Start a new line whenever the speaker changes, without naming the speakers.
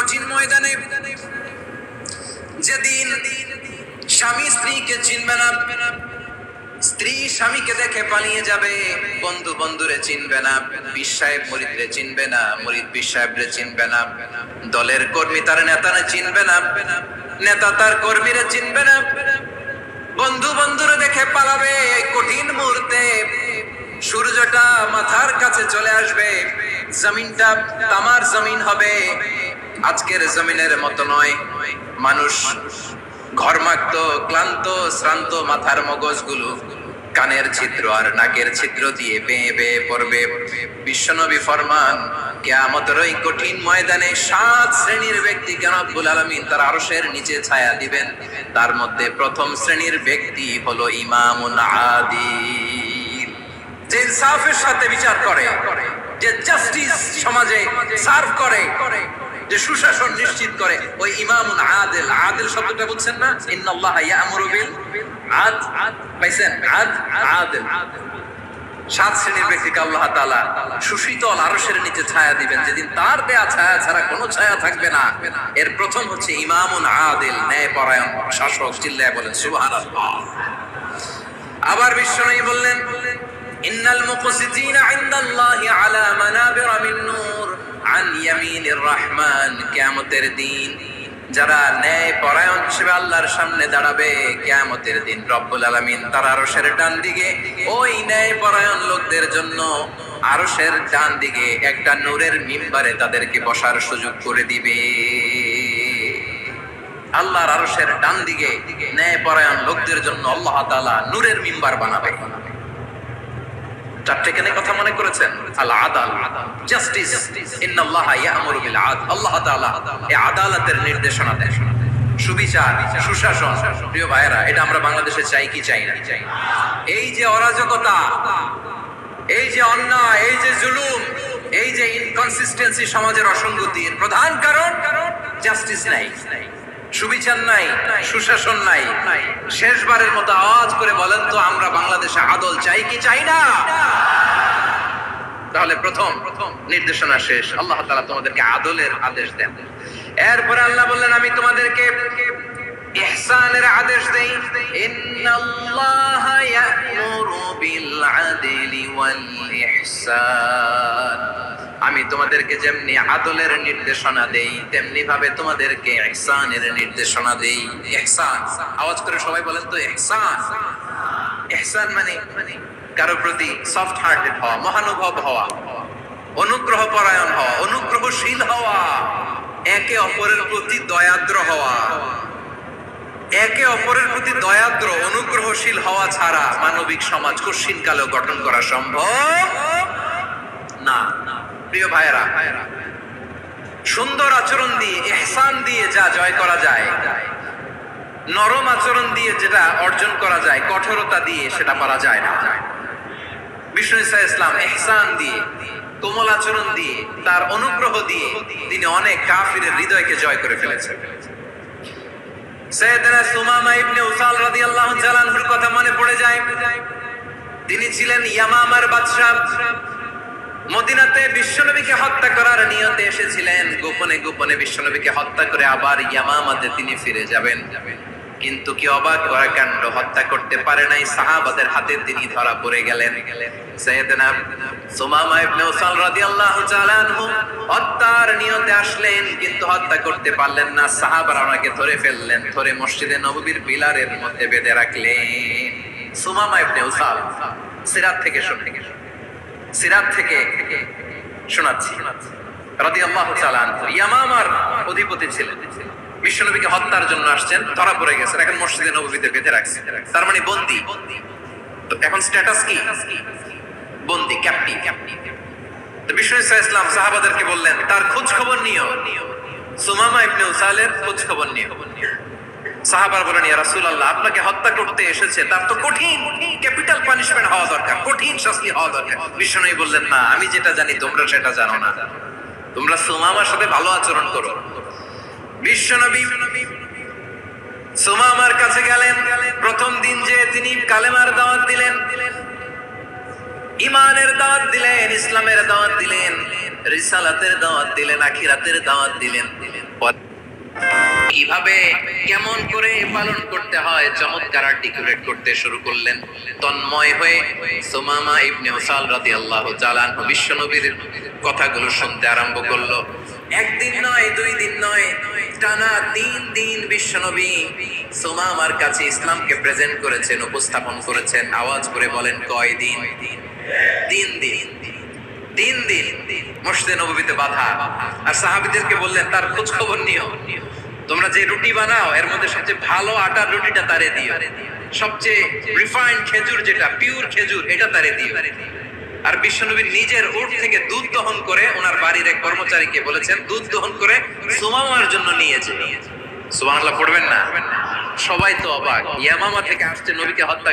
কঠিন ময়দানে, যেদিন স্বামী স্ত্রীকে চিনবে না, স্ত্রী স্বামীকে দেখে পালিয়ে যাবে, বন্ধু বন্ধুরে চিনবে না, পীর সাহেব মুরিদরে চিনবে না, মুরিদ পীর সাহেবরে চিনবে না, দলের কর্মী তার নেতারে চিনবে না, নেতা তার কর্মীরে চিনবে না, বন্ধু বন্ধুরে দেখে পালাবে। এই কঠিন মুহূর্তে সূর্যটা মাথার কাছে চলে আসবে, জমিনটা তামার জমিন হবে, আজকের জমিনের মতো নয়। মানুষ ঘর্মাক্ত, ক্লান্ত, শ্রান্ত মাথার মগজগুলো কানের ছিদ্র আর নাকের ছিদ্র দিয়ে বেয়ে বেয়ে পড়বে। বিশ্বনবী ফরমান, কিয়ামতের ওই কঠিন ময়দানে 7 শ্রেণীর ব্যক্তিকে রব্বুল আলামিন তার আরশের নিচে ছায়া দিবেন। তার মধ্যে প্রথম শ্রেণীর ব্যক্তি হলো ইমামুন আদিল, যে ইনসাফের সাথে বিচার করে, যে জাস্টিস সমাজে সার্ভ করে, যে সুশাসন নিশ্চিত করে, ওই ইমামুন আদিল। আদিল শব্দটা বুঝছেন না? ইন্নাল্লাহা ইয়া'মুরু বিল আদল, পাইছেন? আদিল। 7 শ্রেণীর ব্যক্তিকে আল্লাহ তাআলা সুশীতল আরশের নিচে ছায়া দিবেন, যেদিন তার দেয়া ছায়া ছাড়া কোনো ছায়া থাকবে না। এর প্রথম হচ্ছে ইমামুন আদিল, ন্যায়পরায়ণ শাসক। চিল্লায় বলেন সুবহানাল্লাহ। আবার বিশ্বনবী বললেন, ইন্নাল মুকসিতিনা ইনদাল্লাহি আলা মানাবির মিন নূর আন ইয়ামিনির রহমান। কিয়ামতের দিন যারা ন্যায় পরায়ণ হিসেবে আল্লাহর সামনে দাঁড়াবে, কিয়ামতের দিন রব্বুল আলামিন তার আরশের ডান দিকে ওই ন্যায় পরায়ণ লোকদের জন্য আরশের ডান দিকে একটা নূরের মিম্বারে তাদেরকে বসার সুযোগ করে দিবে। আল্লাহর আরশের ডান দিকে ন্যায় পরায়ণ লোকদের জন্য আল্লাহ তাআলা নূরের মিম্বার বানাবে। চারটে কেন কথা মনে করেছেন? আল আদাল, জাস্টিস। ইন্নাল্লাহা ইয়া'মুরু বিল আদল। আল্লাহ তাআলা এই আদালতের নির্দেশনা দেন, সুবিচার, সুশাসন। প্রিয় ভাইয়েরা, এটা আমরা বাংলাদেশে চাই কি চাই না? এই যে অরাজকতা, এই যে অন্যায়, এই যে জুলুম, এই যে ইনকনসিস্টেন্সি সমাজের অসঙ্গতির প্রধান কারণ জাস্টিস নাই, সুবিচার নাই, সুশাসন নাই। শেষবারের মতো আওয়াজ করে বলেন তো, আমরা বাংলাদেশে আদল চাই কি চাই না? তাহলে প্রথম নির্দেশনা শেষ, আল্লাহ তাআলা তোমাদেরকে আদলের আদেশ দেন। এরপরে আল্লাহ বললেন, আমি তোমাদেরকে ইহসানের আদেশ দেই। ইন্নাল্লাহা ইয়া'মুরু বিল আদলি ওয়াল ইহসান। আমি তোমাদেরকে যেমনি আদলের নির্দেশনা দেই, তেমনি ভাবে তোমাদেরকে ইহসানের নির্দেশনা দেই। ইহসান, আওয়াজ করে সবাই বলেন তো ইহসান। ইহসান মানে কারো প্রতি সফট হার্টেড হওয়া, মহানুভব হওয়া, অনুগ্রহ পরায়ণ হওয়া, অনুগ্রহশীল হওয়া, একে অপরের প্রতি দয়াদ্র হওয়া। একে অপরের প্রতি দয়াদ্র, অনুগ্রহশীল হওয়া ছাড়া মানবিক সমাজ কশিন কালেও গঠন করা সম্ভব না। প্রিয় ভাইয়েরা, সুন্দর আচরণ দিয়ে, ইহসান দিয়ে যা জয় করা যায়, নরম আচরণ দিয়ে যেটা অর্জন করা যায়, কঠোরতা দিয়ে সেটা পারা যায় না। বিষ্ণু ঈসা ইসলাম ইহসান দিয়ে, কোমল আচরণ দিয়ে, তার অনুগ্রহ দিয়ে তিনি অনেক কাফিরের হৃদয়কে জয় করে ফেলেছেন। সাইয়েদনা সুমামা ইবনে উসাল রাদিয়াল্লাহু তাআলা আনহুর কথা মনে পড়ে যায়। তিনি ছিলেন ইয়ামামার বাদশা। মদিনাতে বিশ্বনবীকে হত্যা করার নিয়তে এসেছিলেন, গোপনে গোপনে বিশ্বনবীকে হত্যা করে আবার ইয়ামামাতে তিনি ফিরে যাবেন। কিন্তু কি অবাক করা কাণ্ড, হত্যা করতে পারে নাই, সাহাবাদের হাতে তিনি ধরা পড়ে গেলেন। সাইয়েদনা সুমামা ইবনে উসাল রাদিয়াল্লাহু তাআলা আনহু হত্যার নিয়তে আসলেন, কিন্তু হত্যা করতে পারলেন না। সাহাবারা ওনাকে ধরে ফেললেন, ধরে মসজিদে নববীর পিলারের মধ্যে বেঁধে রাখলেন। সুমামা ইবনে উসাল সিরাত থেকে শোনাচ্ছি, রাদিয়াল্লাহু তাআলা আনহু ইয়ামামার অধিপতি ছিলেন। বিশ্বনবীকে হত্যার জন্য আসছেন, ধরা পড়ে গেছেন, এখন মসজিদে নববীতে বেঁধে রাখছে, তার মানে বন্দী। তো এখন স্ট্যাটাস কি? বন্দী, ক্যাপ্টিভ। তো বিষ্ণু ঈসা ইসলাম সাহাবাদেরকে বললেন, তার খোঁজ খবর নিও, সুমামা ইবনে উসালের খোঁজ খবর নিও। সাহাবারা বলেন, ইয়া রাসূলুল্লাহ, আপনাকে হত্যা করতে এসেছে, তার তো কঠিন ক্যাপিটাল পানিশমেন্ট হওয়া দরকার, কঠিন শাস্তি হওয়া দরকার। বিষ্ণু বললেন, না, আমি যেটা জানি তোমরা সেটা জানো না, তোমরা সুমামার সাথে ভালো আচরণ করো। বিশ্বনবী সুমামার কাছে গেলেন। প্রথম দিন যে তিনি কালেমার দাওয়াত দিলেন, ইমানের দাওয়াত দিলেন, ইসলামের দাওয়াত দিলেন, রিসালাতের দাওয়াত দিলেন, আখিরাতের দাওয়াত দিলেন। কিভাবে কেমন করে পালন করতে হয় চমৎকার আর্টিকুলেট করতে শুরু করলেন। তন্ময় হয়ে সুমামা ইবনে উসাল রাদিয়াল্লাহু তাআলা বিশ্বনবীর কথাগুলো শুনতে আরম্ভ করলো। একদিন নয়, দুই দিন নয়, টানা 3 দিন বিশ্বনবী সুমামার কাছে ইসলামকে প্রেজেন্ট করেছেন, উপস্থাপন করেছেন। আওয়াজ করে বলেন, কয় দিন? 3 দিন। 3 দিন মসজিদে নববীতে বাধা। আর সাহাবীদেরকে বললেন, তার খোঁজ খবর নিও, তোমরা যে রুটি বানাও এর মধ্যে সবচেয়ে ভালো আটার রুটিটা তারে দিও, সবচেয়ে রিফাইন্ড খেজুর যেটা পিওর খেজুর এটা তারে দিও। আর বিশ্বনবী নিজের উট থেকে দুধ দহন করে ওনার বাড়ির এক কর্মচারীকে বলেছেন দুধ দহন করে সুমামার জন্য নিয়েছে। সুবহানাল্লাহ পড়বেন না? সবাই তো অবাক, ইয়ামামা থেকে আসছে নবীকে হত্যা